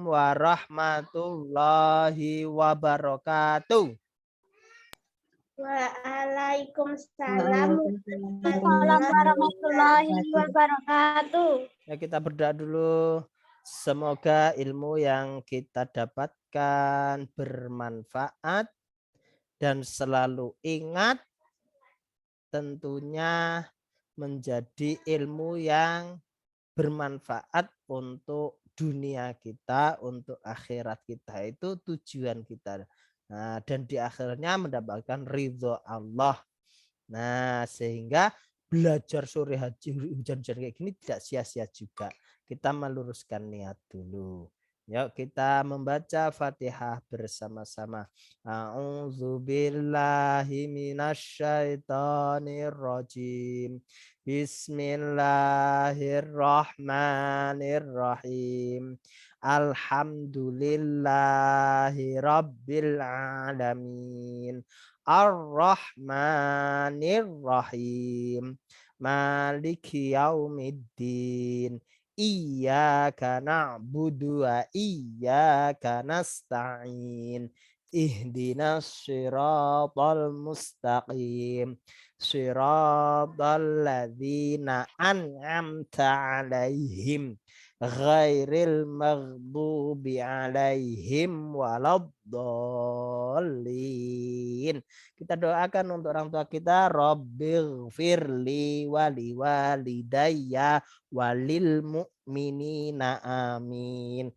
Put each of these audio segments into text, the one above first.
warahmatullahi wabarakatuh. Waalaikumsalam warahmatullahi wabarakatuh. Ya, kita berdoa dulu. Semoga ilmu yang kita dapatkan bermanfaat dan selalu ingat tentunya menjadi ilmu yang bermanfaat untuk dunia kita, untuk akhirat kita. Itu tujuan kita. Nah, dan di akhirnya mendapatkan ridho Allah. Nah, sehingga belajar sore hujan-hujan kayak gini tidak sia-sia juga. Kita meluruskan niat dulu. Yuk kita membaca Fatihah bersama-sama. A'udzubillahi minasyaitonirrajim. Bismillahirrahmanirrahim. Alhamdulillahi rabbil alamin. Ar-Rahmanir-Rahim. Maliki yaumiddin. Iyyaka na'budu wa iyyaka nasta'in. Ihdinas siratal mustaqim. Siratal ladzina an'amta 'alaihim ghairil maghdubi 'alaihim waladdallin. Kita doakan untuk orang tua kita, Rabbighfirli wali walidayya walil mu'minina amin.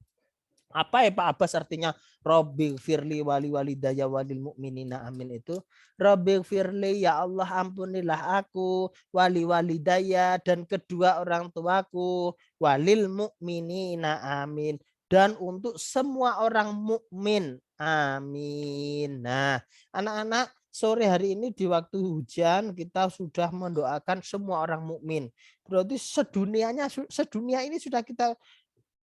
Apa ya Pak Abbas artinya Rabbighfirli wali walidayya walil mu'minina amin itu? Rabbighfirli, ya Allah ampunilah aku, wali walidayya dan kedua orang tuaku, walil mu'minina amin, dan untuk semua orang mukmin amin. Nah, anak-anak, sore hari ini di waktu hujan kita sudah mendoakan semua orang mukmin. Berarti sedunia ini sudah kita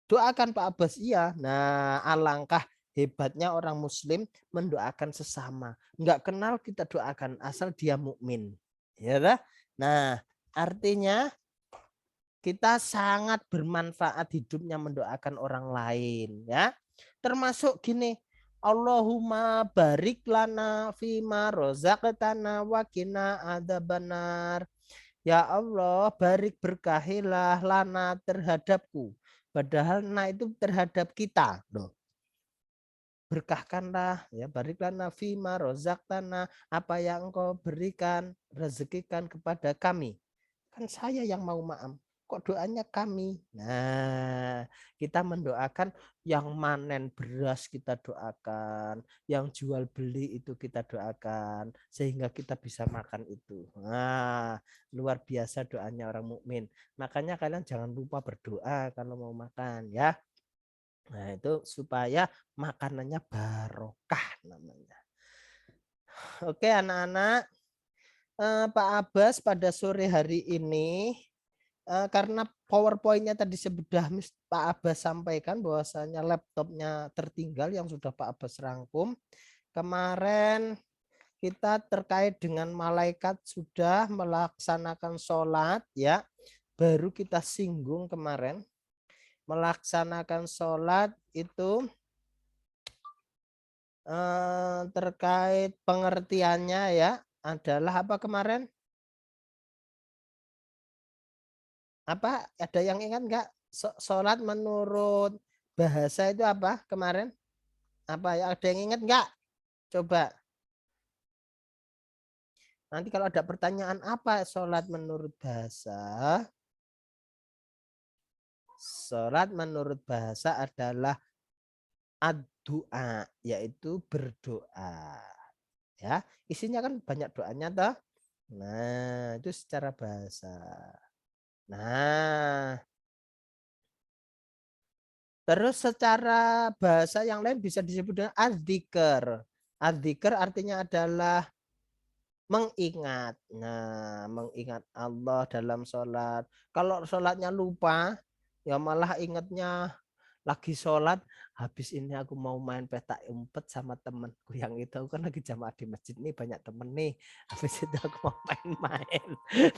doakan Pak Abbas. Iya. Nah, alangkah hebatnya orang muslim mendoakan sesama. Enggak kenal kita doakan asal dia mukmin. Ya dah? Nah, artinya kita sangat bermanfaat hidupnya mendoakan orang lain ya. Termasuk gini, Allahumma barik lana fima rozaqtana wa qina adzabannar. Ya Allah, barik berkahilah lana terhadapku. Padahal na itu terhadap kita loh. Berkahkanlah ya, barik lana fima rozaqtana, apa yang engkau berikan, rezekikan kepada kami. Kan saya yang mau maaf. Kok doanya kami? Nah, kita mendoakan yang manen beras kita doakan, yang jual beli itu kita doakan, sehingga kita bisa makan itu. Nah, luar biasa doanya orang mukmin. Makanya kalian jangan lupa berdoa kalau mau makan ya. Nah, itu supaya makanannya barokah namanya. Oke, anak-anak. Pak Abbas pada sore hari ini karena PowerPoint-nya tadi sudah Pak Abbas sampaikan bahwasanya laptopnya tertinggal yang sudah Pak Abbas rangkum. Kemarin kita terkait dengan malaikat sudah melaksanakan sholat ya. Baru kita singgung kemarin. Melaksanakan sholat itu terkait pengertiannya ya. Adalah apa kemarin? Apa ada yang ingat enggak? Sholat menurut bahasa itu apa kemarin? Apa ya, ada yang ingat enggak? Coba. Nanti kalau ada pertanyaan apa sholat menurut bahasa? Sholat menurut bahasa adalah ad-du'a, yaitu berdoa. Ya, isinya kan banyak doanya toh. Nah, itu secara bahasa. Nah, terus secara bahasa yang lain bisa disebut dengan adzikr. Adzikr artinya adalah mengingat. Nah, mengingat Allah dalam sholat. Kalau sholatnya lupa, ya malah ingatnya lagi sholat, habis ini aku mau main petak umpet sama temenku yang itu. Aku kan lagi jamaah di masjid nih, banyak temen nih. Habis itu aku mau main-main.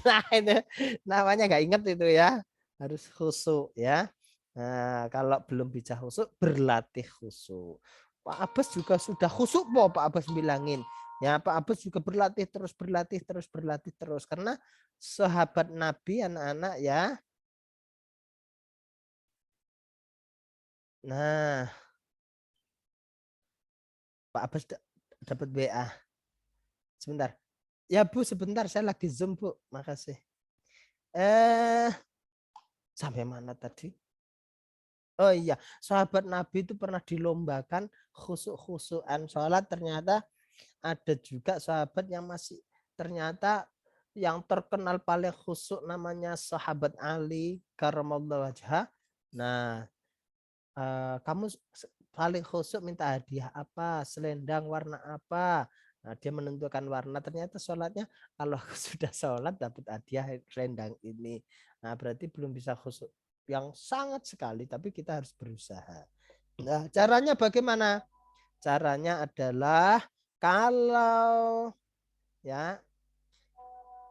Nah, itu namanya nggak inget itu ya. Harus khusyuk ya. Nah, kalau belum bisa khusyuk, berlatih khusyuk. Pak Abbas juga sudah khusyuk, Pak Abbas bilangin. Ya, Pak Abbas juga berlatih terus. Karena sahabat Nabi anak-anak ya. Nah, Pak Abbas dapat WA. Sebentar. Ya Bu, sebentar saya lagi Zoom Bu. Makasih. Sampai mana tadi? Oh iya, sahabat Nabi itu pernah dilombakan khusyuk-khusyukan sholat. Ternyata ada juga sahabat yang masih ternyata yang terkenal paling khusyuk namanya sahabat Ali karramallahu wajhah. Nah, kamu paling khusyuk minta hadiah apa? Selendang warna apa? Nah, dia menentukan warna. Ternyata sholatnya kalau sudah sholat dapat hadiah selendang ini. Nah, berarti belum bisa khusyuk yang sangat sekali, tapi kita harus berusaha. Nah, caranya bagaimana? Caranya adalah kalau ya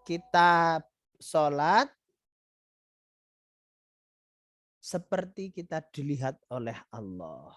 kita sholat seperti kita dilihat oleh Allah.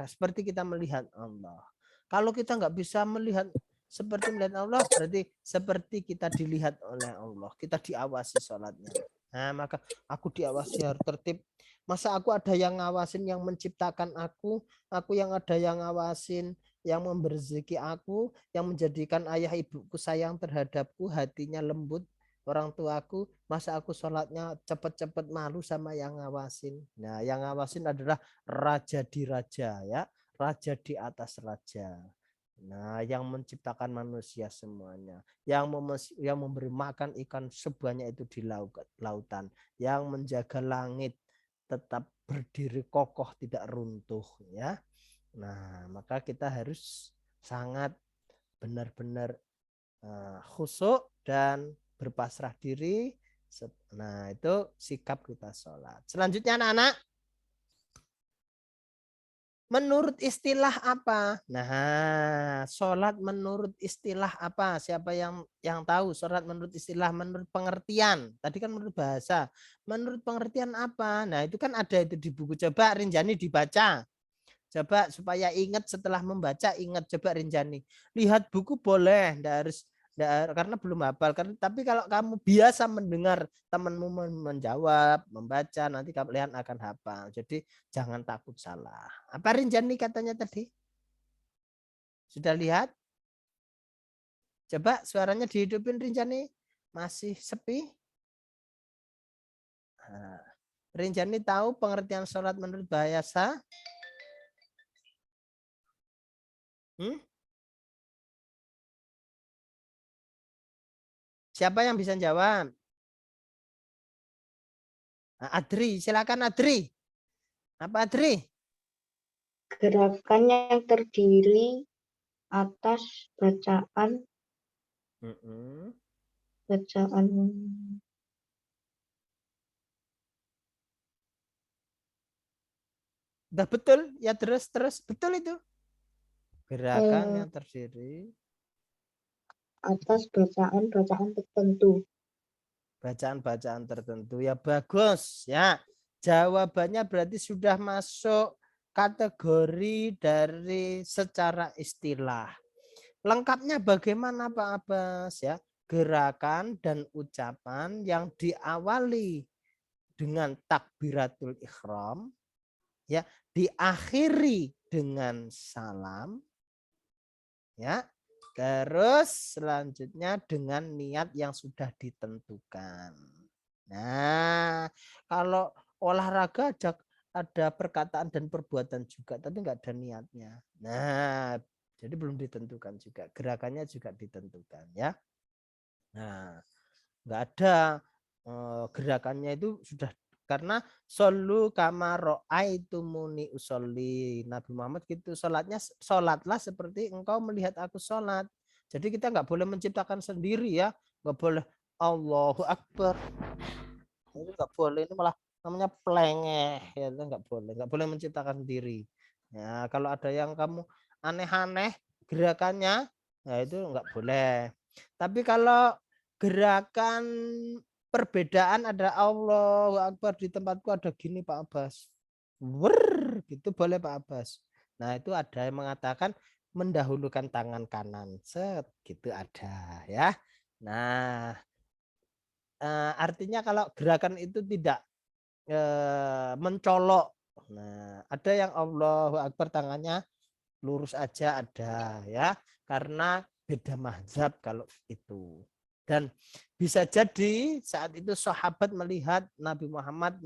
Seperti kita melihat Allah. Kalau kita nggak bisa melihat seperti melihat Allah, berarti seperti kita dilihat oleh Allah. Kita diawasi sholatnya. Nah, maka aku diawasi harus tertib. Masa aku ada yang ngawasin yang menciptakan aku yang ada yang ngawasin, yang memberi rezeki aku, yang menjadikan ayah ibuku sayang terhadapku, hatinya lembut, orang tuaku, masa aku sholatnya cepet-cepet malu sama yang ngawasin. Nah, yang ngawasin adalah raja di raja ya, raja di atas raja. Nah, yang menciptakan manusia semuanya, yang memberi makan ikan sebanyak itu di lautan, yang menjaga langit tetap berdiri kokoh tidak runtuh ya. Nah, maka kita harus sangat benar-benar khusyuk dan berpasrah diri. Nah, itu sikap kita sholat. Selanjutnya anak-anak, menurut istilah apa? Nah, sholat menurut istilah apa? Siapa yang tahu sholat menurut istilah, menurut pengertian? Tadi kan menurut bahasa. Menurut pengertian apa? Nah, itu kan ada itu di buku. Coba Rinjani dibaca. Coba supaya ingat setelah membaca, ingat coba Rinjani. Lihat buku boleh, karena belum hafal. Tapi kalau kamu biasa mendengar temanmu menjawab, membaca, nanti kalian akan hafal. Jadi jangan takut salah. Apa Rinjani katanya tadi? Sudah lihat? Coba suaranya dihidupin Rinjani. Masih sepi? Nah, Rinjani tahu pengertian sholat menurut bahasa? Siapa yang bisa jawab? Nah, Adri, silakan Adri. Apa Adri? Gerakan yang terdiri atas bacaan Udah betul ya, terus betul itu. Gerakan yang terdiri atas bacaan-bacaan tertentu. Bacaan-bacaan tertentu ya, bagus ya. Jawabannya berarti sudah masuk kategori dari secara istilah. Lengkapnya bagaimana Pak Abbas ya? Gerakan dan ucapan yang diawali dengan takbiratul ihram ya, diakhiri dengan salam ya, terus selanjutnya dengan niat yang sudah ditentukan. Nah, kalau olahraga ada perkataan dan perbuatan juga, tapi nggak ada niatnya. Nah, jadi belum ditentukan juga. Gerakannya juga ditentukan ya. Nah, nggak ada gerakannya itu sudah, karena solu kamaro aitumuni usolli, Nabi Muhammad gitu sholatlah seperti engkau melihat aku sholat. Jadi kita nggak boleh menciptakan sendiri ya, nggak boleh Allahu Akbar, itu nggak boleh, ini malah namanya plengeh ya, itu nggak boleh menciptakan sendiri ya. Kalau ada yang kamu aneh-aneh gerakannya, ya itu nggak boleh. Tapi kalau gerakan perbedaan ada Allahu Akbar di tempatku ada gini Pak Abbas. Gitu boleh Pak Abbas. Nah itu ada yang mengatakan mendahulukan tangan kanan. Set gitu ada ya. Nah artinya kalau gerakan itu tidak mencolok. Nah ada yang Allahu Akbar tangannya lurus aja ada ya. Karena beda mazhab kalau itu. Dan bisa jadi saat itu sahabat melihat Nabi Muhammad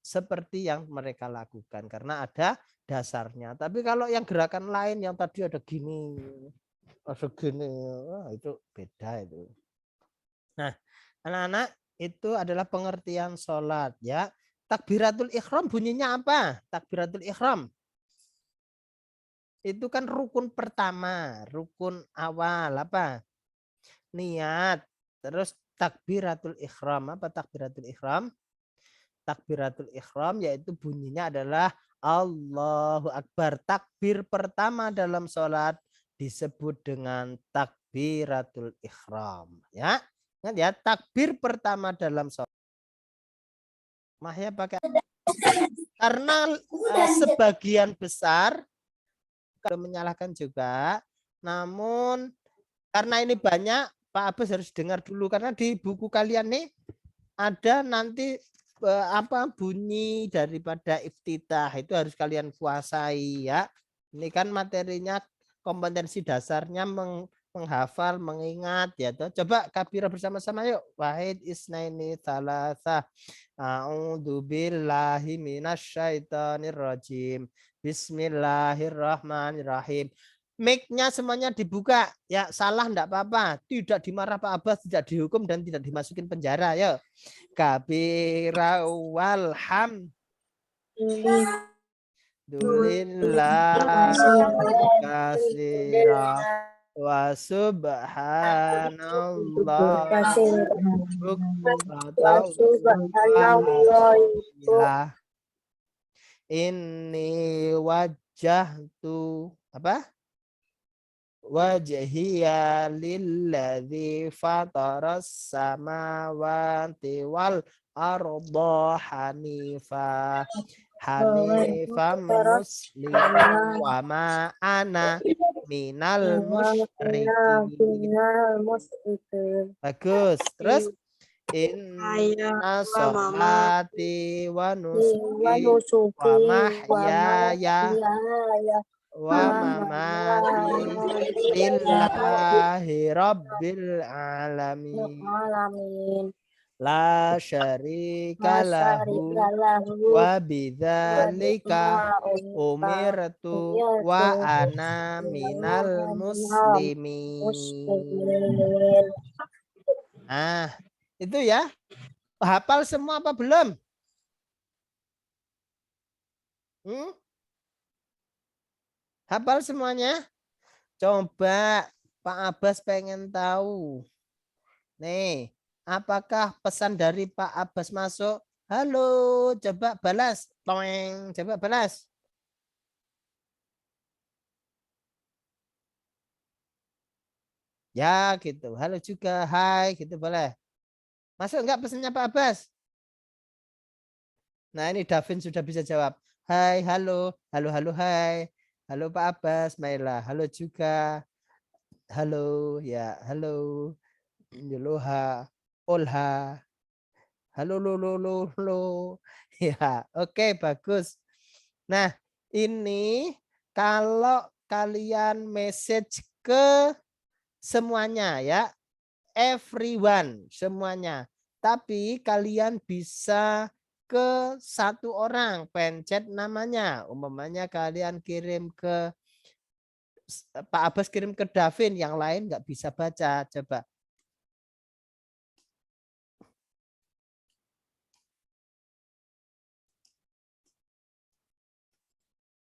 seperti yang mereka lakukan karena ada dasarnya. Tapi kalau yang gerakan lain yang tadi ada gini, itu beda itu. Nah, anak-anak itu adalah pengertian sholat ya. Takbiratul ihram bunyinya apa? Takbiratul ihram itu kan rukun pertama, rukun awal apa? Niat. Terus takbiratul ihram. Apa takbiratul ihram? Takbiratul ihram yaitu bunyinya adalah Allahu Akbar. Takbir pertama dalam sholat disebut dengan takbiratul ihram. Ya, ingat ya, takbir pertama dalam sholat. Mahya pakai karena sebagian besar kalau menyalahkan juga, namun karena ini banyak, Pak Abbas harus dengar dulu karena di buku kalian nih ada nanti apa bunyi daripada iftitah itu harus kalian kuasai ya. Ini kan materinya kompetensi dasarnya menghafal, mengingat ya toh. Coba kabira bersama-sama yuk. Wahid isnaini thalatha. A'udzubillahi minasyaitonir rajim. Bismillahirrahmanirrahim. Mic-nya semuanya dibuka. Ya, salah enggak apa-apa. Tidak dimarah Pak Abbas, tidak dihukum dan tidak dimasukin penjara. Yuk. Kabira walhamdulillah kasira wa subhanallah bukratan inni wajjahtu apa? Wajhiya lilladzi fataras samawati wal arda hanifan musliman wa ma ana minal musyrikin. Bagus. Terus inna sholati wa nusuki wa mahyaya wa mamati lillahi rabbil alamin la syarika lahu wa bidzalika umirtu wa ana minal muslimin. Nah, itu ya. Hafal semua apa belum? Hafal semuanya? Coba Pak Abbas pengen tahu. Nih, apakah pesan dari Pak Abbas masuk? Halo, coba balas. Toeng, coba balas. Ya, gitu. Halo juga. Hai, gitu boleh. Masuk enggak pesannya Pak Abbas? Nah, ini Davin sudah bisa jawab. Hai, halo. Halo, halo, hai. Halo Pak Abbas, Maila. Halo juga. Halo, ya, halo. Yoloha, Olha. Halo, lo. Ya, oke, bagus. Nah, ini kalau kalian message ke semuanya ya, everyone, semuanya. Tapi kalian bisa ke satu orang, pencet namanya. Umpamanya kalian kirim ke Pak Abbas, kirim ke Davin, yang lain nggak bisa baca. Coba.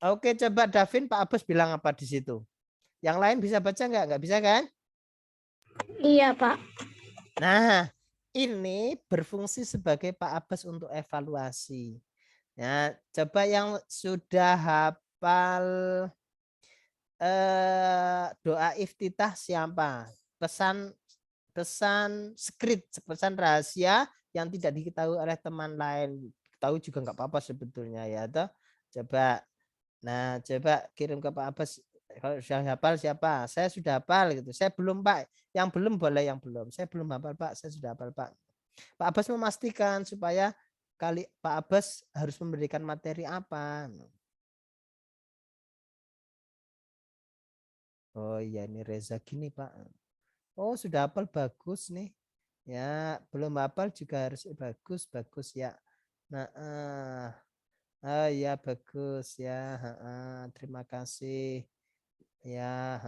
Oke, coba Davin, Pak Abbas bilang apa di situ? Yang lain bisa baca nggak? Nggak bisa kan? Iya, Pak. Nah, ini berfungsi sebagai Pak Abbas untuk evaluasi. Ya, coba yang sudah hafal doa iftitah siapa? Pesan pesan secret, pesan rahasia yang tidak diketahui oleh teman lain. Tahu juga nggak apa-apa sebetulnya ya toh. Coba. Nah, coba kirim ke Pak Abbas. Kalau sudah hafal siapa? Saya sudah hafal gitu. Saya belum Pak. Yang belum boleh yang belum. Saya belum hafal Pak. Saya sudah hafal Pak. Pak Abbas memastikan supaya Pak Abbas harus memberikan materi apa. Oh iya ini Reza gini Pak. Oh sudah hafal bagus nih. Ya belum hafal juga harus bagus ya. Nah, oh ya bagus ya. Terima kasih. Ya,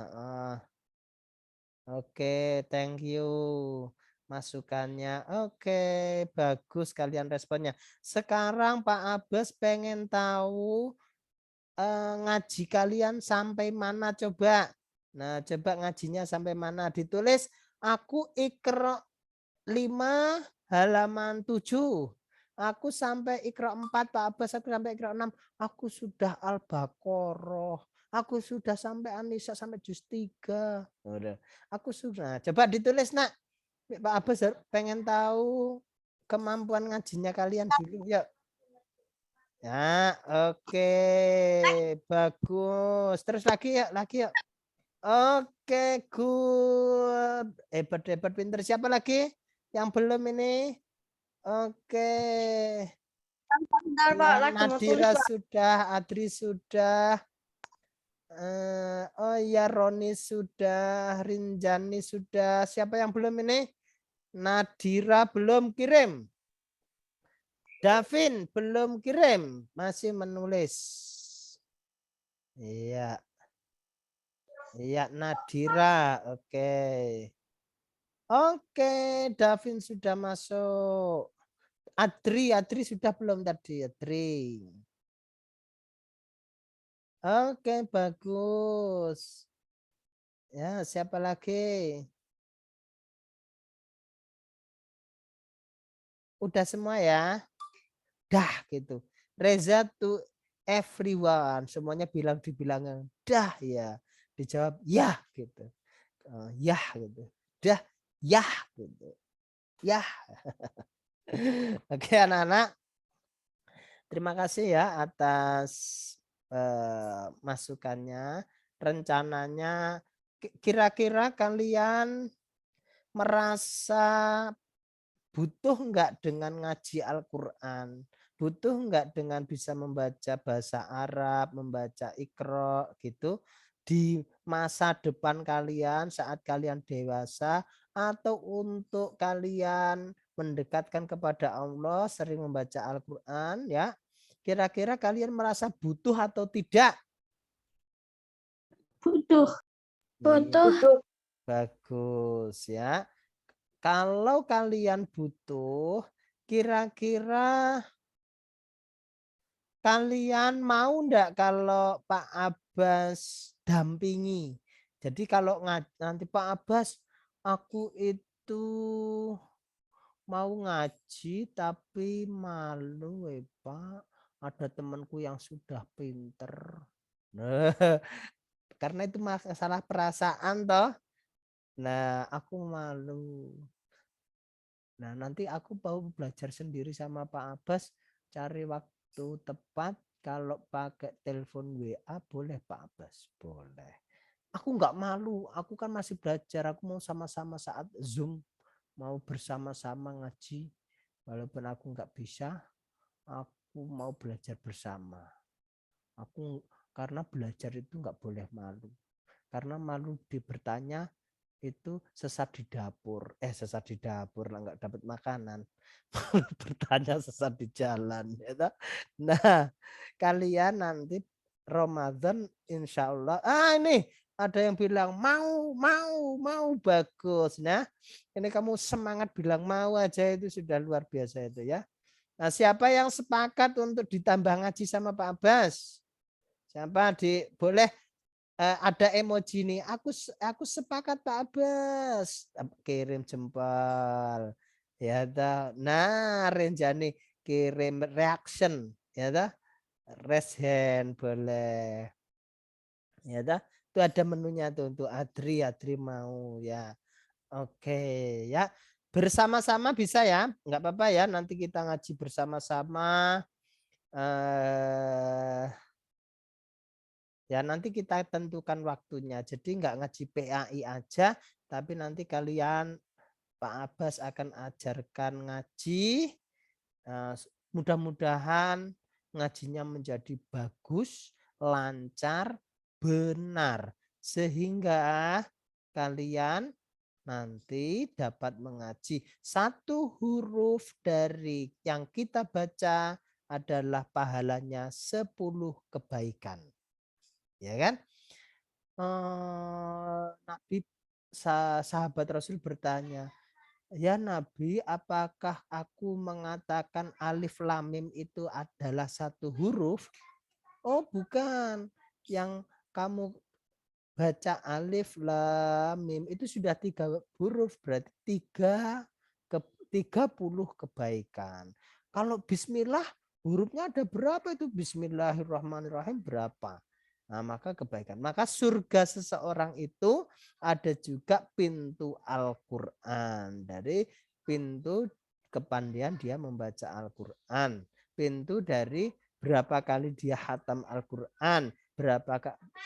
oke, thank you masukannya. Oke, bagus kalian responnya. Sekarang Pak Abbas pengen tahu ngaji kalian sampai mana coba. Nah, coba ngajinya sampai mana ditulis. Aku Iqra 5 halaman 7. Aku sampai Iqra 4 Pak Abbas, aku sampai Iqra 6. Aku sudah Al-Baqarah. Aku sudah sampai An-Nisa sampai juz 3. Udah. Aku sudah. Coba ditulis nak. Pak Abbas pengen tahu kemampuan ngajinya kalian dulu. Yuk. Ya, oke. Bagus. Terus lagi yuk. Oke, good. Hebat pinter. Siapa lagi yang belum ini? Oke. Bentar, Pak, Ya, lagi mau tulis, Nadira Pak. sudah, Adri sudah. Oh ya, Roni sudah, Rinjani sudah. Siapa yang belum ini? Nadira belum kirim. Davin belum kirim, masih menulis. Iya. Iya, Nadira. Oke. Oke, Davin sudah masuk. Adri sudah belum tadi, Adri. Oke, bagus. Ya, siapa lagi? Udah semua ya? Dah gitu. Reza to everyone. Semuanya dibilang dah ya. Dijawab ya gitu. Ya gitu. Dah ya gitu. Ya. Oke anak-anak. Terima kasih ya atas masukannya. Rencananya kira-kira kalian merasa butuh enggak dengan ngaji Al-Quran? Butuh enggak dengan bisa membaca bahasa Arab, membaca Iqra gitu di masa depan kalian saat kalian dewasa, atau untuk kalian mendekatkan kepada Allah sering membaca Al-Quran ya? Kira-kira kalian merasa butuh atau tidak? Butuh. Iya, Butuh. bagus ya. Kalau kalian butuh, kira-kira kalian mau enggak kalau Pak Abbas dampingi? Jadi kalau nanti Pak Abbas, aku itu mau ngaji tapi malu Pak. Ada temanku yang sudah pinter. Nah, karena itu masalah perasaan toh. Nah, aku malu. Nah, nanti aku mau belajar sendiri sama Pak Abbas, cari waktu tepat. Kalau pakai telepon WA boleh Pak Abbas? Boleh. Aku nggak malu, aku kan masih belajar. Aku mau sama-sama saat Zoom, mau bersama-sama ngaji. Walaupun aku nggak bisa, aku mau belajar bersama. Aku karena belajar itu nggak boleh malu. Karena malu bertanya itu sesat di dapur lah nggak dapat makanan. Bertanya sesat di jalan ya. Nah kalian nanti Ramadan insya Allah ini ada yang bilang mau bagus. Nah ini kamu semangat bilang mau aja itu sudah luar biasa itu ya. Nah siapa yang sepakat untuk ditambah ngaji sama Pak Abbas? Siapa boleh ada emoji nih. Aku sepakat Pak Abbas. Kirim jempol. Ya dah. Nah, Renjani kirim reaction, ya dah. Raise hand boleh. Ya dah. Itu ada menunya tuh untuk Adri mau ya. Oke ya. Bersama-sama bisa ya, nggak apa-apa ya. Nanti kita ngaji bersama-sama. Ya nanti kita tentukan waktunya. Jadi nggak ngaji PAI aja, tapi nanti kalian Pak Abbas akan ajarkan ngaji. Mudah-mudahan ngajinya menjadi bagus, lancar, benar. Sehingga kalian nanti dapat mengaji satu huruf dari yang kita baca adalah pahalanya 10 kebaikan. Ya kan? Nabi sahabat Rasul bertanya, "Ya Nabi, apakah aku mengatakan alif lam mim itu adalah satu huruf?" "Oh, bukan. Yang kamu baca alif lam mim itu sudah 3 huruf, berarti 30 kebaikan. Kalau bismillah hurufnya ada berapa itu? Bismillahirrahmanirrahim berapa?" Nah, maka kebaikan. Maka surga seseorang itu ada juga pintu Al-Qur'an. Dari pintu kepandian dia membaca Al-Qur'an. Pintu dari berapa kali dia hatam Al-Qur'an,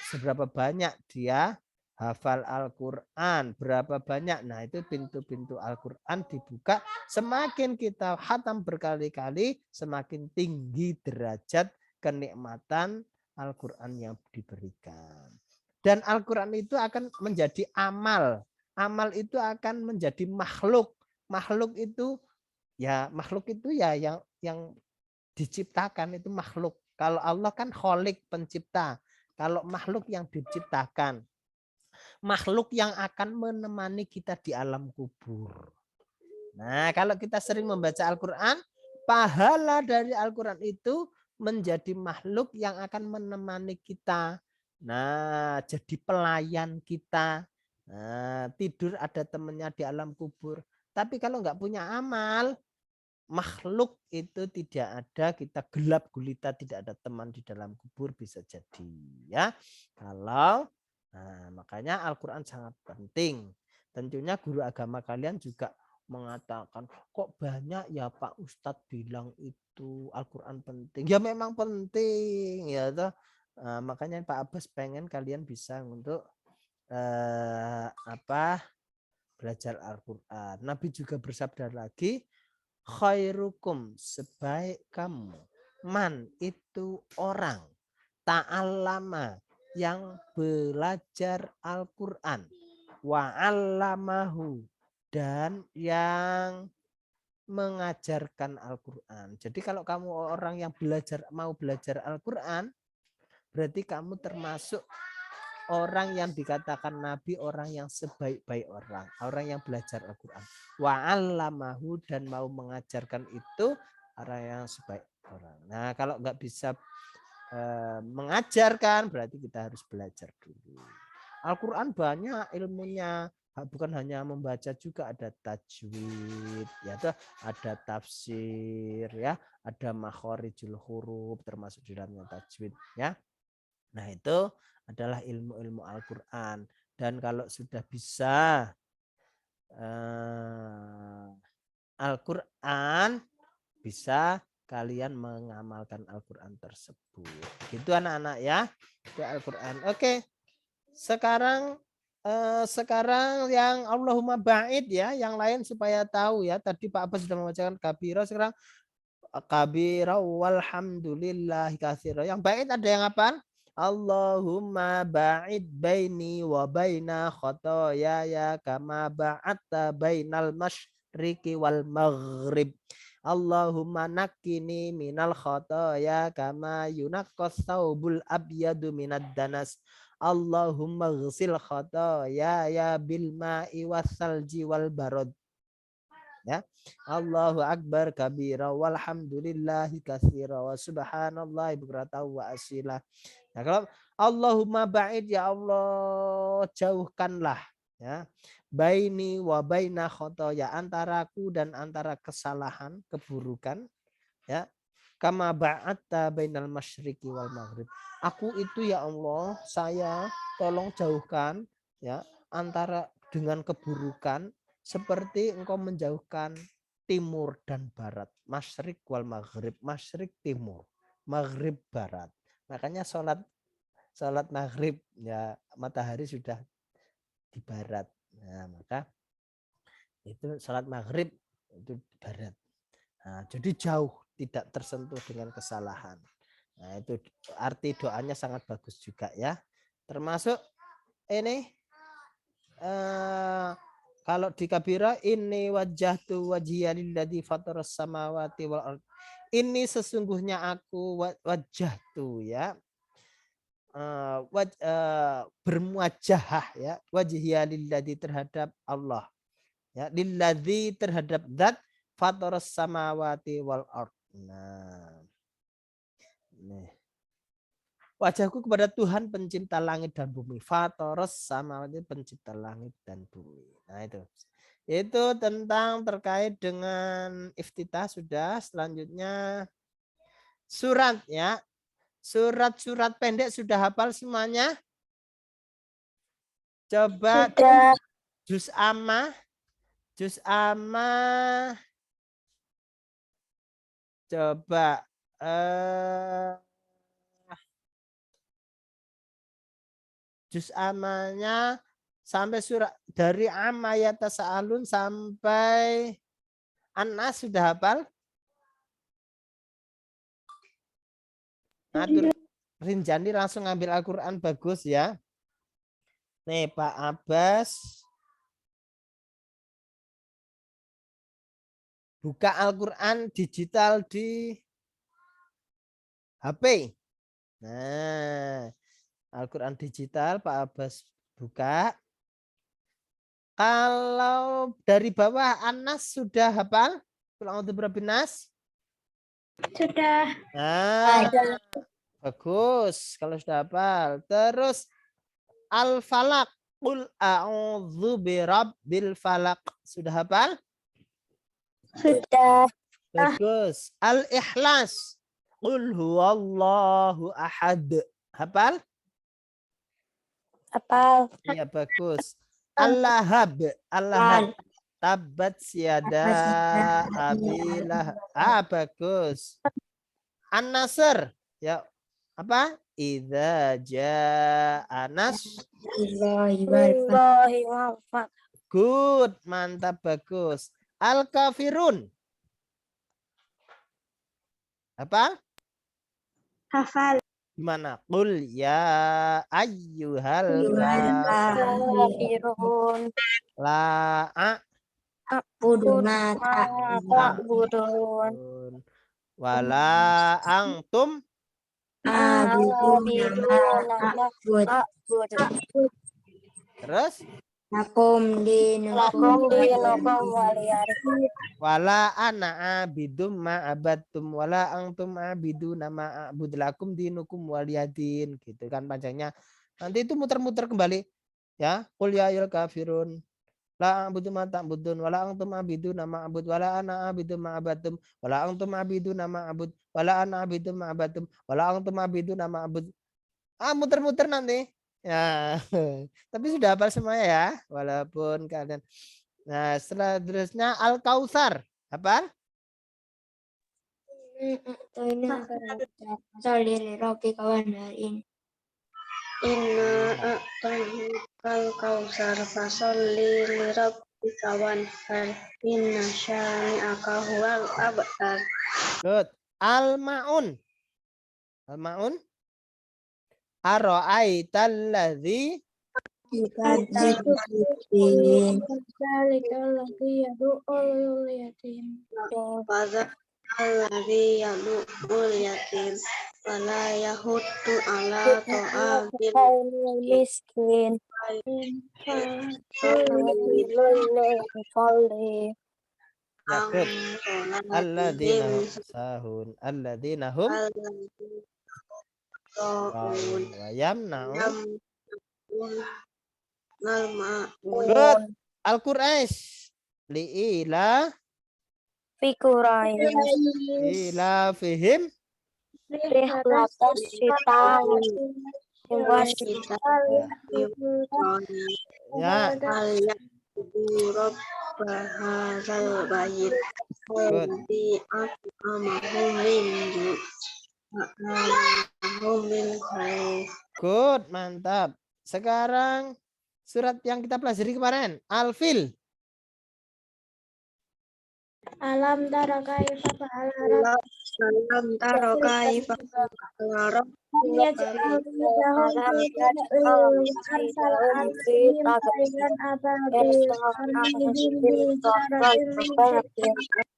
seberapa banyak dia hafal Al-Qur'an, berapa banyak. Nah, itu pintu-pintu Al-Qur'an dibuka. Semakin kita hatam berkali-kali, semakin tinggi derajat kenikmatan Al-Qur'an yang diberikan. Dan Al-Qur'an itu akan menjadi amal. Amal itu akan menjadi makhluk. Makhluk itu ya yang diciptakan itu makhluk. Kalau Allah kan kholik pencipta. Kalau makhluk yang diciptakan. Makhluk yang akan menemani kita di alam kubur. Nah, kalau kita sering membaca Al-Qur'an, pahala dari Al-Qur'an itu menjadi makhluk yang akan menemani kita. Nah, jadi pelayan kita. Nah, tidur ada temannya di alam kubur. Tapi kalau nggak punya amal, makhluk itu tidak ada, kita gelap gulita, tidak ada teman di dalam kubur, bisa jadi ya. Kalau makanya Al-Qur'an sangat penting. Tentunya guru agama kalian juga mengatakan, kok banyak ya Pak Ustadz bilang itu Al-Qur'an penting. Ya memang penting ya toh. Makanya Pak Abbas pengen kalian bisa untuk belajar Al-Qur'an. Nabi juga bersabda lagi, khairukum, sebaik kamu, man itu orang, ta'allama, yang belajar Al-Qur'an, wa'allamahu, dan yang mengajarkan Al-Qur'an. Jadi kalau kamu orang yang mau belajar Al-Qur'an, berarti kamu termasuk orang yang dikatakan Nabi, orang yang sebaik-baik orang yang belajar Al-Quran. Wa'allamahu, dan mau mengajarkan itu orang yang sebaik orang. Nah, kalau nggak bisa mengajarkan, berarti kita harus belajar dulu. Al-Quran banyak ilmunya, bukan hanya membaca, juga ada tajwid, ya, ada tafsir, ya, ada makhorijul huruf, termasuk di dalamnya tajwid, ya. Nah, itu adalah ilmu-ilmu Al-Quran. Dan kalau sudah bisa Al-Quran, bisa kalian mengamalkan Al-Quran tersebut. Gitu anak-anak ya. Itu Al-Quran. Oke. Sekarang yang Allahumma ba'id ya, yang lain supaya tahu ya. Tadi Pak Abbas sudah membacakan kabiro, sekarang kabira walhamdulillah katsira. Yang ba'id ada yang apa? Allahumma ba'id baini wa baina khotoyaya kama ba'atta bainal masyriqi wal maghrib. Allahumma nakkini minal khotoya kama yunaqqas thawbul abyadu minad danas. Allahumma ghsil khotoyaya bil ma'i wassalji wal barad. Ya. Allahu akbar kabira walhamdulillahi katsira wa subhanallahi bukratan wa asila. Nah, kalau Allahumma ba'id, ya Allah jauhkanlah ya baini wa baina khotoya, antaraku dan antara kesalahan, keburukan, ya, kama ba'atta bainal masyriqi wal maghrib. Aku itu ya Allah, saya tolong jauhkan ya antara dengan keburukan seperti engkau menjauhkan timur dan barat, masyrik wal maghrib, masyrik timur, maghrib barat. Makanya sholat maghrib ya matahari sudah di barat. Nah, maka itu sholat maghrib itu di barat. Nah, jadi jauh, tidak tersentuh dengan kesalahan. Nah, itu arti doanya sangat bagus juga ya. Termasuk ini kalau di kabira ini wajjahtu wajhiya lilladzi fataras samawati wal ardh. Ini sesungguhnya aku wajjahtu ya. Bermuajahah ya, wajhiya lilladzi terhadap Allah. Ya, lilladzi terhadap zat fataras samawati wal ardh. Nah. Nih. Wajahku kepada Tuhan pencipta langit dan bumi. Fatoros sama pencipta langit dan bumi. Nah itu tentang terkait dengan iftitah sudah. Selanjutnya surat ya. Surat-surat pendek sudah hafal semuanya? Coba Sudah. juz amma. Juz amma. Coba juz amanya sampai surat dari amayat tasa'alun sampai Anas sudah hafal? Nah, Rinjani langsung ngambil Al-Quran bagus ya. Nih Pak Abbas. Buka Al-Quran digital di HP. Nah, Al-Quran digital Pak Abbas buka. Kalau dari bawah Anas sudah hafal? Qul a'udzu birabbin nas? Sudah. Nah, bagus kalau sudah hafal. Terus Al-Falaq. Qul a'udzu birabbil falaq. Sudah hafal? Sudah. Bagus. Al-Ikhlas. Qul huwallahu ahad. Hafal? Hafal. Iya bagus. Al-Lahab. Al-Lahab. Tabat siada abilah. Bagus. An-Nasr. Ya. Apa? Idza jaa Good. Mantap bagus. Al-Kafirun. Apa? Hafal. Gimana? Qul ya ayyuhal Kafirun. la ta'budun. Wala antum terus Lakum dinukum waliyadin. wala ana abidum ma abattum wala antum abidu nama abud lakum dinukum waliyadin gitu kan panjangnya. Nanti itu muter-muter kembali ya. Qul ya ayyuhal kafirun la a'budu ma ta'budun wala antum abidu nama abud wala ana abidu ma abattum wala antum abidu nama abud wala ana abidu ma abattum wala antum abidu nama abud. Muter-muter nanti. Ya. Tapi sudah hafal semuanya ya, walaupun kalian. Nah, selanjutnya Al-Kautsar. Hafal? Inna a'tainakal kautsar fasolli lirabbika wanhar inna syani'aka huwal abtar. Good. Al-Maun. Al-Maun. Ara'aital ladzi Alladzi yadu'ul yatim wala yahuddu ala ta'amil miskin. Ya, good. Alladzina sahun alladzina hum wa yamna'un. Good. Al-Quraish li'ila Fikurai. ila fihim Rihlatas syita'i kita Ya, al-ya'budu bahadzal bayit good. alladzi at'amahum min khauf. Good, mantap. Sekarang surat yang kita pelajari kemarin, Al-Fil. Alam tara kaifa fa'ala Alam taro kaifa fa'ala rabbuka yaj'al kaidahum fi arsal alaihim tayran ababil tarmihim bijaratin min sijil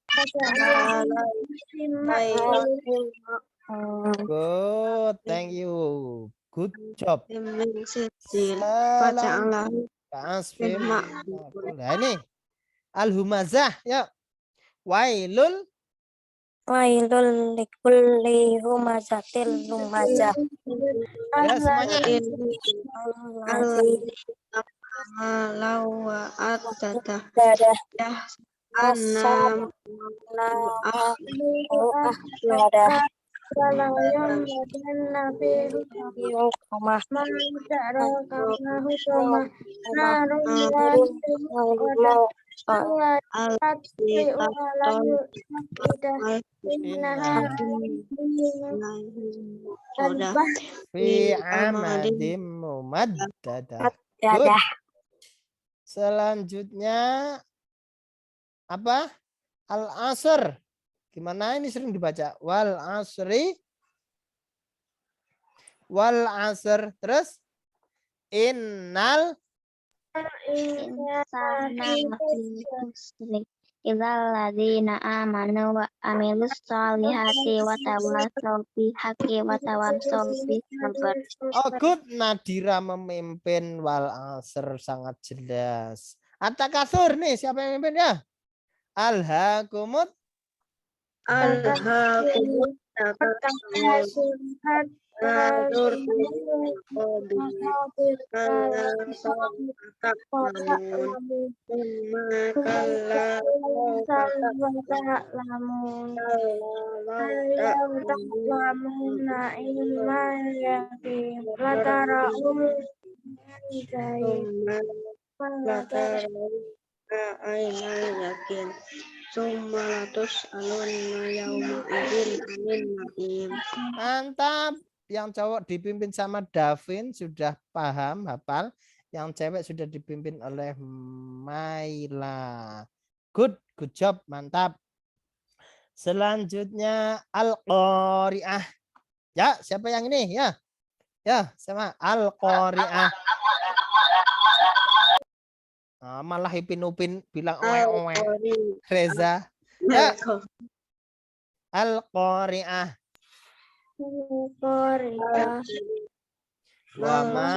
faja'alahum ma'kul. Good, thank you. Good job. min sijil Salam. faja'alahum Kasfim. ma'kul. Nah, ini Al-Humazah. Ya. Wailul. Wailul likulli humazatil lumazah. Ya, semuanya. Malau wa atata Dadah ya asam dadah Fi amadim mumaddadah. Good. dadah Selanjutnya apa? Al-Asr. Gimana ini sering dibaca? Wal asri. Wal asr. Terus innal Idzal ladzina amanu wa amilus solihati wa tawassaw bil haqqi wa tawassaw bis sabr. Oh, good. Nadira memimpin wal asr, sangat jelas. At-Takatsur nih, siapa yang memimpin ya? Al-Hakumut. Al-Hakumut Nadur yakin Sumalatus alunna yauma idin anin naim. Mantap. Yang cowok dipimpin sama Davin sudah paham, hafal. Yang cewek sudah dipimpin oleh Maila. Good, good job, mantap. Selanjutnya Al-Qari'ah. Ya, siapa yang ini? Ya. Ya, sama Al-Qari'ah. Ah, malah Ipin Upin bilang owe-owe. Reza. Ya. Al-Qari'ah. Wa ma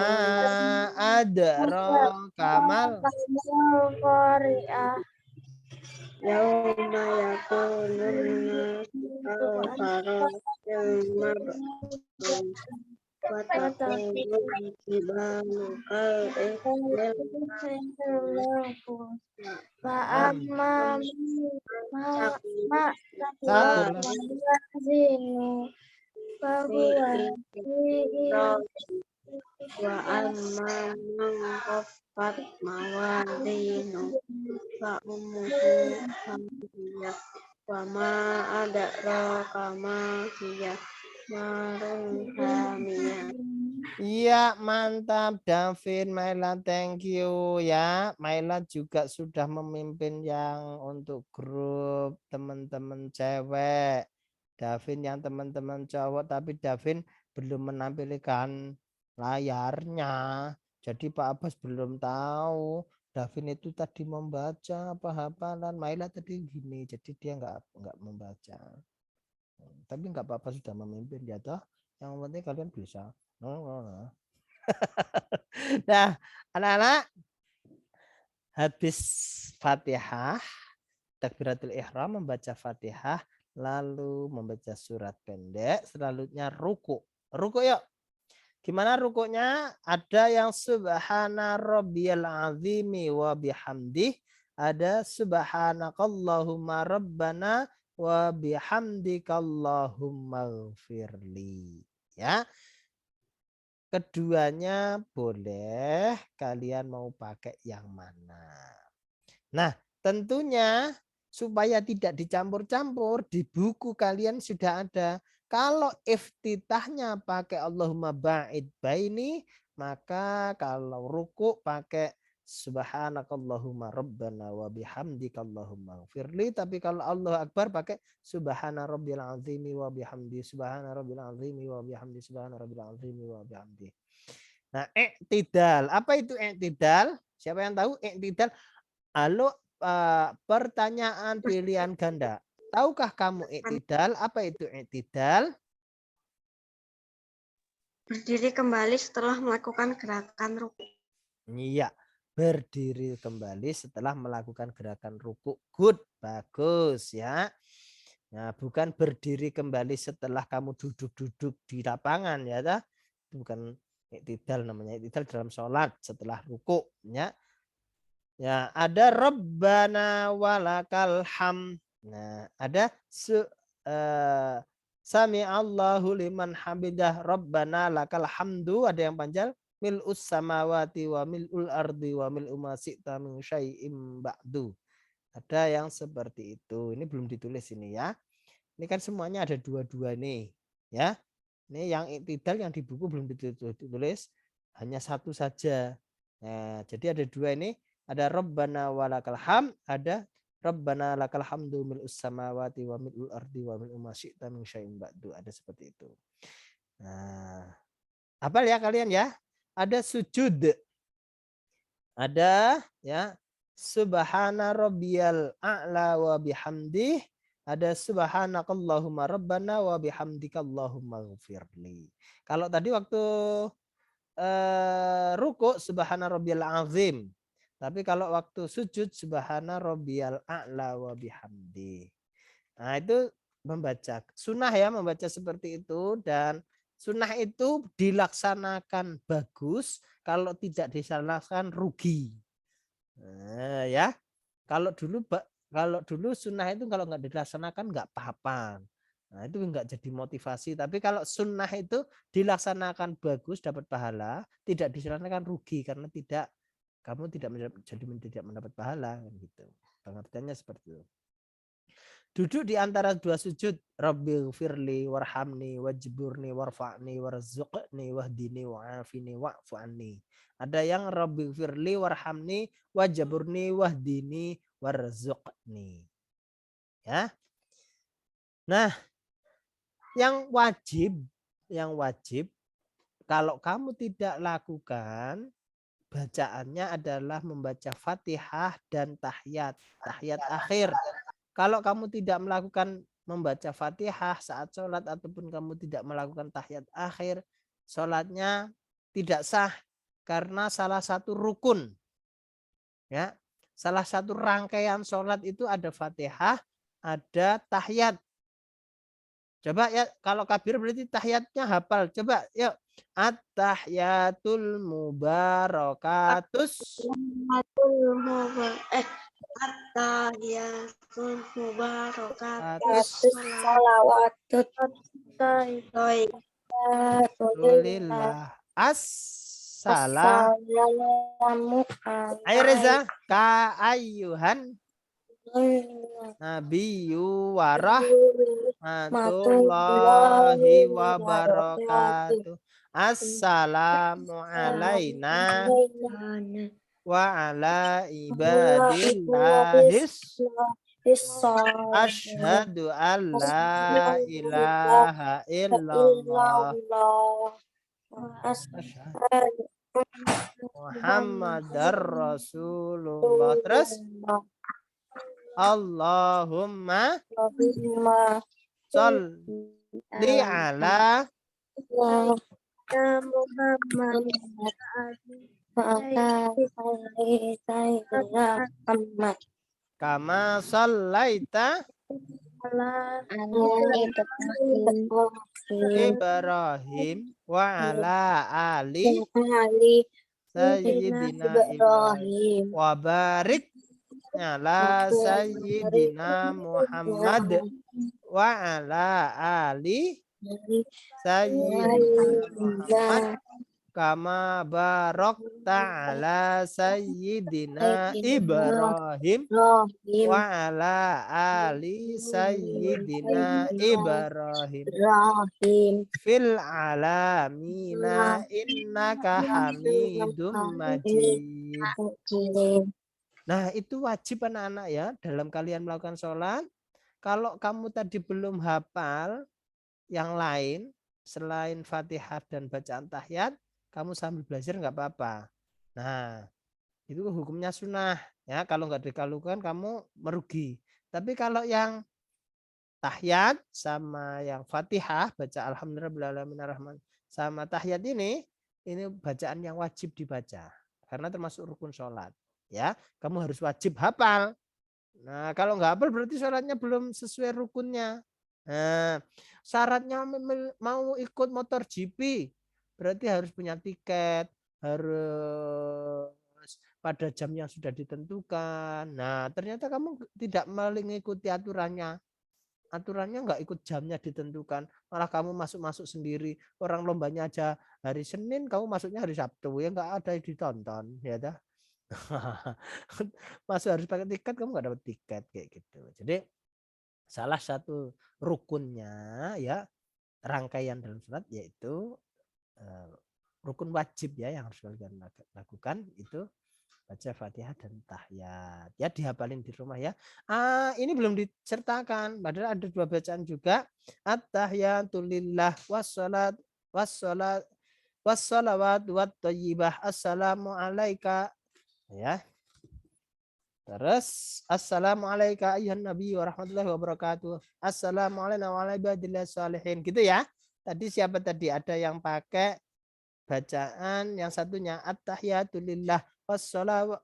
adraka mal Yauma yakunun al-fara al-mab'un wa taqulul jibalu kal-ihlil wa amma man khaffat mawazinu fa ummuhu hamiyah wa ma adraka ma hiya narun hamiyah. Iya, mantap Davin, Maila, thank you ya. Maila juga sudah memimpin yang untuk grup teman-teman cewek. Davin yang teman-teman cowok, tapi Davin belum menampilkan layarnya. Jadi Pak Abbas belum tahu. Davin itu tadi membaca apa hafalan, Maila tadi gini, jadi dia nggak membaca. Tapi nggak apa-apa, sudah memimpin ya toh. Yang penting kalian bisa. Nah, anak-anak, habis Fatihah, takbiratul ihram, membaca Fatihah, lalu membaca surat pendek, selanjutnya ruku. Ruku yuk. Gimana rukuknya? Ada yang subhana rabbiyal azimi wa bihamdih, ada subhanakallahumma rabbana wa bihamdikallahumma gfirli. Ya. keduanya boleh, kalian mau pakai yang mana. Nah, tentunya supaya tidak dicampur-campur, di buku kalian sudah ada. Kalau iftitahnya pakai Allahumma ba'id baini, maka kalau ruku pakai subhanakallahumma rabbana wa bihamdika Allahumma firli. Tapi kalau Allah Akbar pakai subhana rabbil azimi wa bihamdi, subhana rabbil azimi wa bihamdi, subhana rabbil azimi wa bihamdi. Nah, i'tidal. Apa itu i'tidal? Siapa yang tahu i'tidal? Halo, pertanyaan pilihan ganda. Tahukah kamu i'tidal? Apa itu i'tidal? Berdiri kembali setelah melakukan gerakan ruku. Iya, berdiri kembali setelah melakukan gerakan ruku. Good, bagus ya. Nah, bukan berdiri kembali setelah kamu duduk-duduk di lapangan ya, dah. Bukan i'tidal namanya. I'tidal dalam sholat setelah ruku ya. Ya, ada Rabbana walakal ham. Nah, ada Sami Allahu liman hamidah Rabbana lakal hamdu. Ada yang panjang mil'us samawati wa mil'ul ardi wa mil'u ma syi'ta min syai'im ba'du. Ada yang seperti itu. Ini belum ditulis ini ya. Ini kan semuanya ada dua-dua nih, ya. Ini yang i'tidal yang di buku belum ditulis, hanya satu saja. Nah, jadi ada dua ini, ada Rabbana walakal ham, ada Rabbana lakal hamdu mil'us samawati wa mil'ul ardi wa mil'u ma syi'ta min syai'in ba'du. Ada seperti itu. Nah, hafal ya kalian ya. Ada sujud. Ada ya subhana rabbiyal a'la wa bihamdih. Ada subhanakallahumma rabbana wa bihamdika Allahumma ghfirli. Kalau tadi waktu ruku subhana rabbiyal azim. Tapi kalau waktu sujud subhana rabbiyal a'la wa bihamdi. Nah, itu membaca sunnah ya, membaca seperti itu, dan sunnah itu dilaksanakan bagus, kalau tidak dilaksanakan rugi. Nah, ya. Kalau dulu sunnah itu kalau nggak dilaksanakan nggak apa-apa. Nah, itu nggak jadi motivasi. Tapi kalau sunnah itu dilaksanakan bagus dapat pahala, tidak dilaksanakan rugi karena kamu tidak mendapat pahala gitu. Pengertiannya seperti itu. Duduk di antara dua sujud, Rabbighfirli warhamni wajburni warfa'ni warzuqni wahdini wa'afini wa'fu anni. Ada yang Rabbighfirli warhamni wajburni wahdini warzuqni. Ya. Nah, yang wajib kalau kamu tidak lakukan, bacaannya adalah membaca Fatihah dan tahiyat akhir. Kalau kamu tidak melakukan membaca Fatihah saat sholat ataupun kamu tidak melakukan tahiyat akhir, sholatnya tidak sah karena salah satu rukun. Ya, salah satu rangkaian sholat itu ada Fatihah, ada tahiyat. Coba ya, kalau kabir berarti tahiyatnya hafal. Coba yuk. At-tahiyatul mubarakatus. At-tahiyatul mubarakatus Salawatut Alhamdulillah. Assalamu. Ayo Reza. Ka ayyuhan nabiyyu warahmatullahi wabarakatuh. Assalamu alaina wa ala ibadillahis asyhadu an la ilaha illallah Muhammadar Rasulullah. Terus Allahumma sholli ala kama shallaita Ibrahim wa ala ali sayyidina Ibrahim wa barik ala sayyidina Muhammad wa ala ali sayyidina Muhammad kama barakta ala sayyidina Ibrahim wa ala ali sayyidina Ibrahim fil alamina innaka hamidum majid. Nah, itu wajib anak-anak ya dalam kalian melakukan sholat. Kalau kamu tadi belum hafal yang lain selain Fatihah dan bacaan tahiyat, kamu sambil belajar nggak apa-apa. Nah, itu hukumnya sunnah ya. Kalau nggak dikalukan kamu merugi. Tapi kalau yang tahiyat sama yang Fatihah baca alhamdulillahirabbil sama tahiyat ini bacaan yang wajib dibaca karena termasuk rukun sholat ya. Kamu harus wajib hafal. Nah, kalau nggak hafal berarti sholatnya belum sesuai rukunnya. Nah, syaratnya mau ikut motor GP berarti harus punya tiket, harus pada jam yang sudah ditentukan. Nah, ternyata kamu tidak mengikuti aturannya. Aturannya nggak ikut jamnya ditentukan, malah kamu masuk sendiri. Orang lombanya aja hari Senin, kamu masuknya hari Sabtu, ya nggak ada yang ditonton, ya dah. Masuk harus pakai tiket, kamu nggak dapat tiket kayak gitu. Jadi salah satu rukunnya ya rangkaian dalam sholat yaitu rukun wajib ya yang harus kalian lakukan itu baca Fatihah dan tahiyat. Ya dihafalin di rumah ya. Ini belum disertakan. Padahal ada 2 bacaan juga. At-tahiyatu lillah wassalat wassalawat wat thayyibah. Assalamu alayka. Ya. Terus assalamu alayka ayyuhan nabi wa rahmatullahi wa barakatuh. Assalamu alayna wa ala ibadillah sholihin. Gitu ya. Tadi siapa tadi? Ada yang pakai bacaan yang satunya at-tahiyatu lillah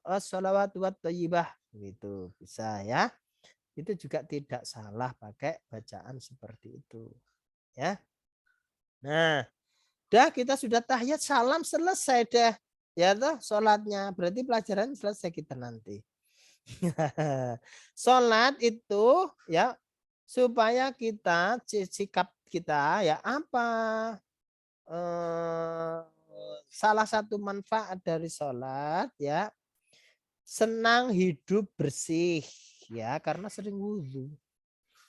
wassalawatu wat thayyibah gitu bisa ya. Itu juga tidak salah pakai bacaan seperti itu ya. Nah, kita sudah tahiyat salam selesai deh ya toh sholatnya, berarti pelajaran selesai kita nanti. Sholat itu ya supaya kita sikap kita ya apa salah satu manfaat dari sholat ya senang hidup bersih ya karena sering wudhu.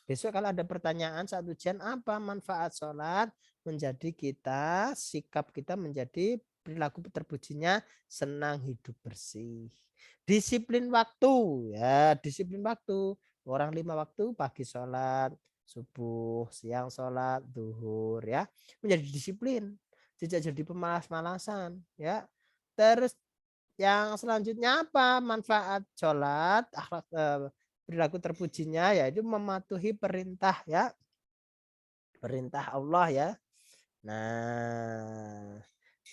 Besok kalau ada pertanyaan saat ujian apa manfaat sholat, menjadi kita sikap kita menjadi perilaku terpujinya senang hidup bersih. Disiplin waktu ya, disiplin waktu. Orang 5 waktu pagi sholat, subuh, siang sholat, duhur ya. Menjadi disiplin, tidak jadi pemalas-malasan ya. Terus yang selanjutnya apa manfaat sholat, akhlak perilaku terpujinya yaitu mematuhi perintah ya. Perintah Allah ya. Nah,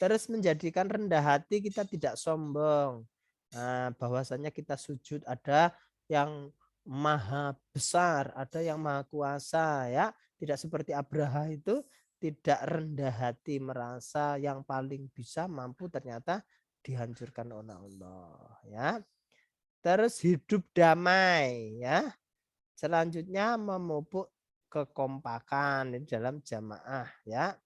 terus menjadikan rendah hati kita tidak sombong. Nah, bahwasanya kita sujud ada yang maha besar, ada yang maha kuasa ya. Tidak seperti Abraha itu tidak rendah hati merasa yang paling bisa mampu ternyata dihancurkan oleh Allah ya. Terus hidup damai ya. Selanjutnya memupuk kekompakan di dalam jamaah ya.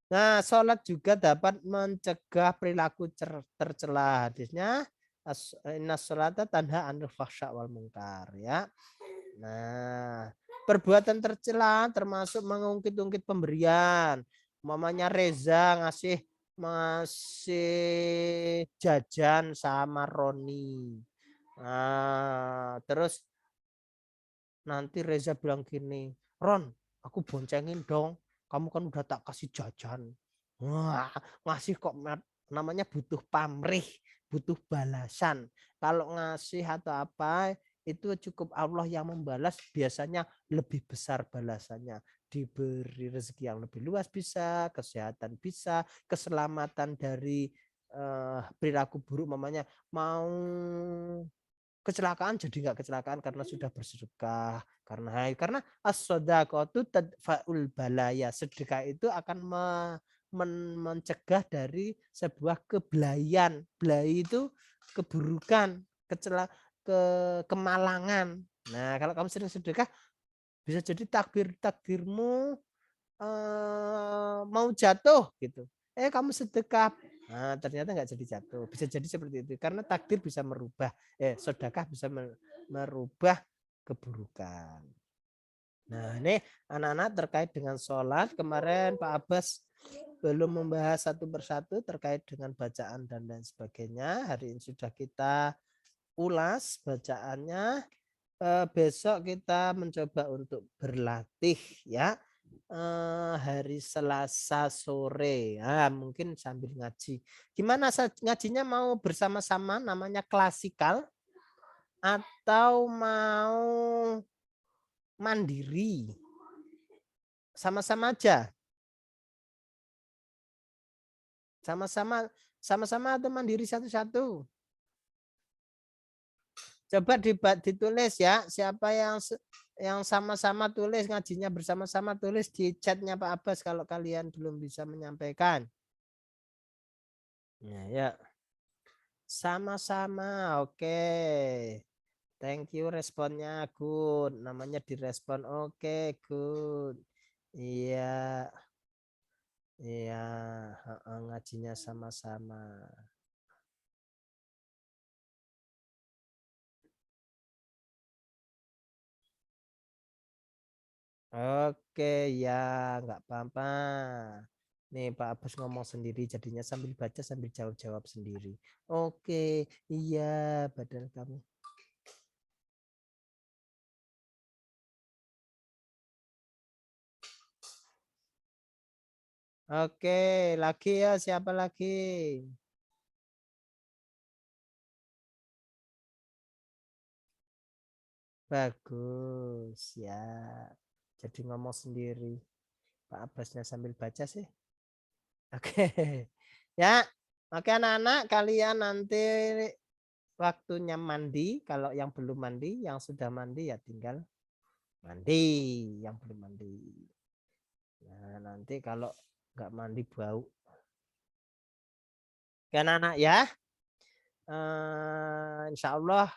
Nah, sholat juga dapat mencegah perilaku tercela. Hadisnya inna sholata tanha anil fahsya wal munkar ya. Nah, perbuatan tercela termasuk mengungkit-ungkit pemberian. Mamanya Reza ngasih jajan sama Roni. Nah, terus nanti Reza bilang gini, Ron, aku boncengin dong. Kamu kan udah tak kasih jajan. Wah, ngasih kok namanya butuh pamrih, butuh balasan. Kalau ngasih atau apa itu cukup Allah yang membalas, biasanya lebih besar balasannya. Diberi rezeki yang lebih luas bisa, kesehatan bisa, keselamatan dari perilaku buruk mamanya mau kecelakaan jadi nggak kecelakaan karena sudah bersedekah karena as-shadaqatu tadfa'ul balaya, sedekah itu akan mencegah dari sebuah kebelayan. Belai itu keburukan, kemalangan. Nah, kalau kamu sering sedekah bisa jadi takdirmu mau jatuh gitu. kamu sedekah. Nah, ternyata nggak jadi jatuh. Bisa jadi seperti itu. Karena takdir bisa merubah. Sedekah bisa merubah keburukan. Nah, ini anak-anak terkait dengan sholat. Kemarin Pak Abbas belum membahas satu persatu terkait dengan bacaan dan lain sebagainya. Hari ini sudah kita ulas bacaannya. Besok kita mencoba untuk berlatih ya. Hari Selasa sore mungkin sambil ngaji. Gimana ngajinya, mau bersama-sama namanya klasikal atau mau mandiri? Sama-sama aja. Sama-sama atau mandiri satu-satu? Coba ditulis ya, siapa yang sama-sama tulis, ngajinya bersama-sama, tulis di chatnya Pak Abbas kalau kalian belum bisa menyampaikan. Ya. Sama-sama, oke. Thank you, responnya good. Namanya direspon, oke, good. Iya. Iya, ngajinya sama-sama. Oke, ya, nggak apa-apa. Nih Pak Abbas ngomong sendiri, jadinya sambil baca sambil jawab sendiri. Oke, iya, badan kamu. Oke, lagi ya, siapa lagi? Bagus, ya. Jadi ngomong sendiri. Pak Abbasnya sambil baca sih. Oke. Ya, oke anak-anak, kalian nanti waktunya mandi. Kalau yang belum mandi, yang sudah mandi ya tinggal mandi. Yang belum mandi. Nah, nanti kalau nggak mandi bau. Oke anak-anak ya. Insya Allah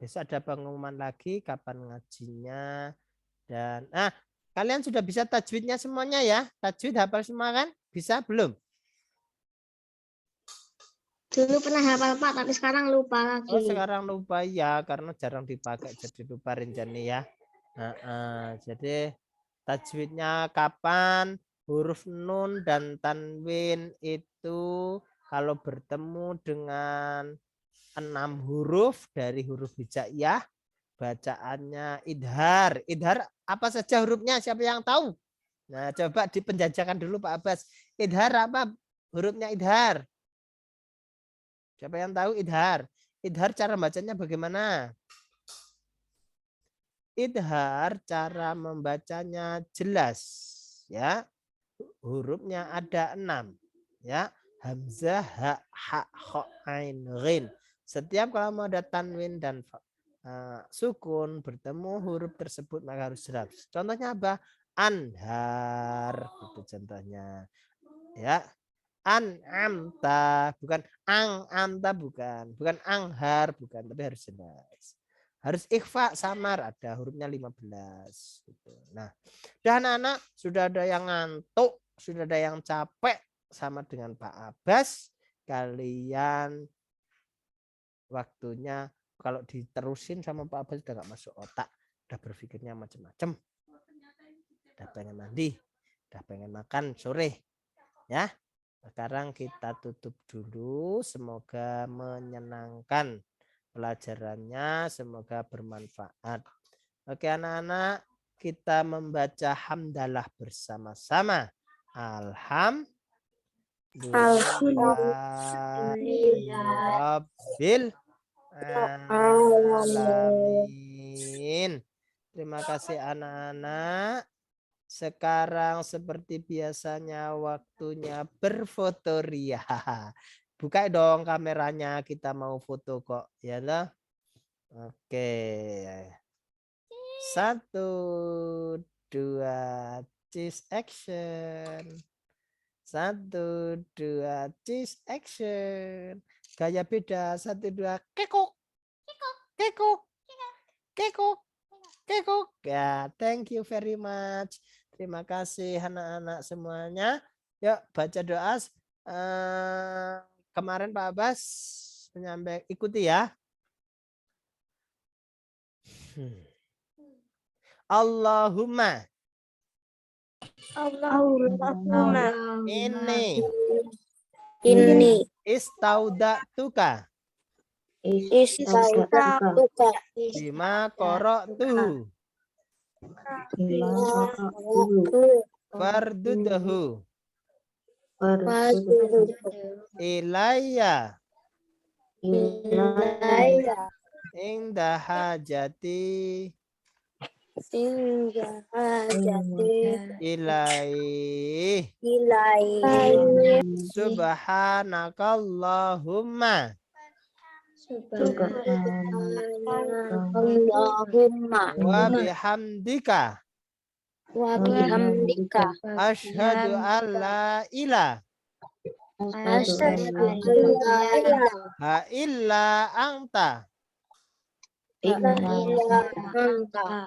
besok ada pengumuman lagi kapan ngajinya. Dan kalian sudah bisa tajwidnya semuanya ya? Tajwid hafal semua kan? Bisa belum? Dulu pernah hafal Pak, tapi sekarang lupa lagi. Oh sekarang lupa ya, karena jarang dipakai jadi lupa Rinjani ya. Jadi tajwidnya kapan? Huruf nun dan tanwin itu kalau bertemu dengan 6 huruf dari huruf hijaiyah, bacaannya idhar. Idhar apa saja hurufnya? Siapa yang tahu? Nah, coba dipenjajakan dulu Pak Abbas. Idhar apa hurufnya idhar? Siapa yang tahu idhar? Idhar cara bacanya bagaimana? Idhar cara membacanya jelas ya. Hurufnya ada 6 ya. Hamzah, ha, kha, ain, ghin. Setiap kalau mau ada tanwin dan sukun bertemu huruf tersebut maka harus jelas. Contohnya apa? Anhar itu contohnya. Ya. An'amta bukan ang'amta bukan anghar bukan, tapi harus jelas. Harus ikhfa samar, ada hurufnya 15 gitu. Nah, dan anak-anak sudah ada yang ngantuk, sudah ada yang capek sama dengan Pak Abbas. Kalian waktunya kalau diterusin sama Pak Abbas udah nggak masuk otak, udah berpikirnya macam-macam. Udah pengen mandi, udah pengen makan sore. Ya. Sekarang kita tutup dulu. Semoga menyenangkan pelajarannya. Semoga bermanfaat. Oke anak-anak, kita membaca hamdalah bersama-sama. Alhamdulillahirabbil alamin. Terima kasih anak-anak. Sekarang seperti biasanya waktunya berfoto ria. Buka dong kameranya, kita mau foto kok ya loh. Oke. 1, 2, cheese action. 1, 2, cheese action. Gaya beda. 1, 2, kekok. Kekok. Kekok. Kekok. Ya, thank you very much. Terima kasih anak-anak semuanya. Yuk baca doa. Kemarin Pak Abbas menyampaikan, ikuti ya. Allahumma. Allahumma Ini. Istaudatuka. istautuka Bima qara'tuhu. Fardudhu. Ilayya. Inda hajati. Ilaih. Subhanakallahumma. Wa bihamdika. Asyhadu an la ilaha illa anta.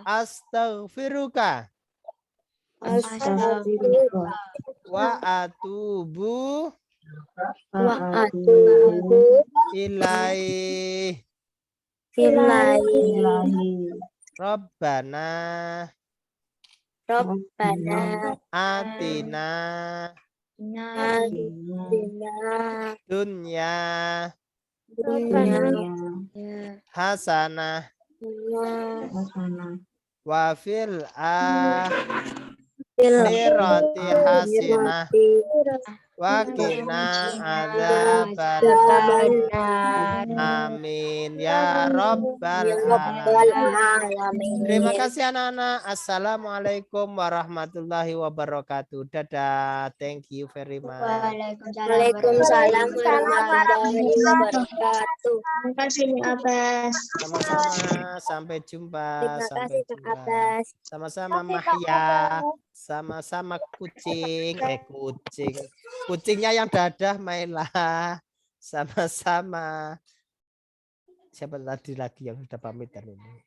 Astaghfiruka. Wa atubu ilaih. Rabbana atina dunya hasanah wa fil akhirati hasanah wa qina adzabannar. Amin ya rabbal alamin. Terima kasih anak-anak. Assalamualaikum warahmatullahi wabarakatuh. Dadah. Thank you very much. Waalaikumsalam warahmatullahi wabarakatuh. Terima kasih Abbas. Sama-sama. Sampai jumpa. Terima Sampai kasih Kak jumpa. Abbas. Sama-sama Mahya. Sama-sama kucing. Kucing. Kucingnya yang dadah Maila. Sama-sama. Siapa tadi lagi yang sudah pamitan ini?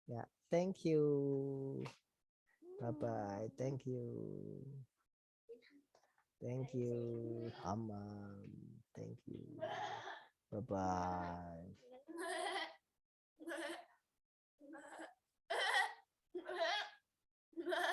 Ya, thank you. Bye-bye. Thank you. Thank you. Hamam. Thank you. Bye-bye.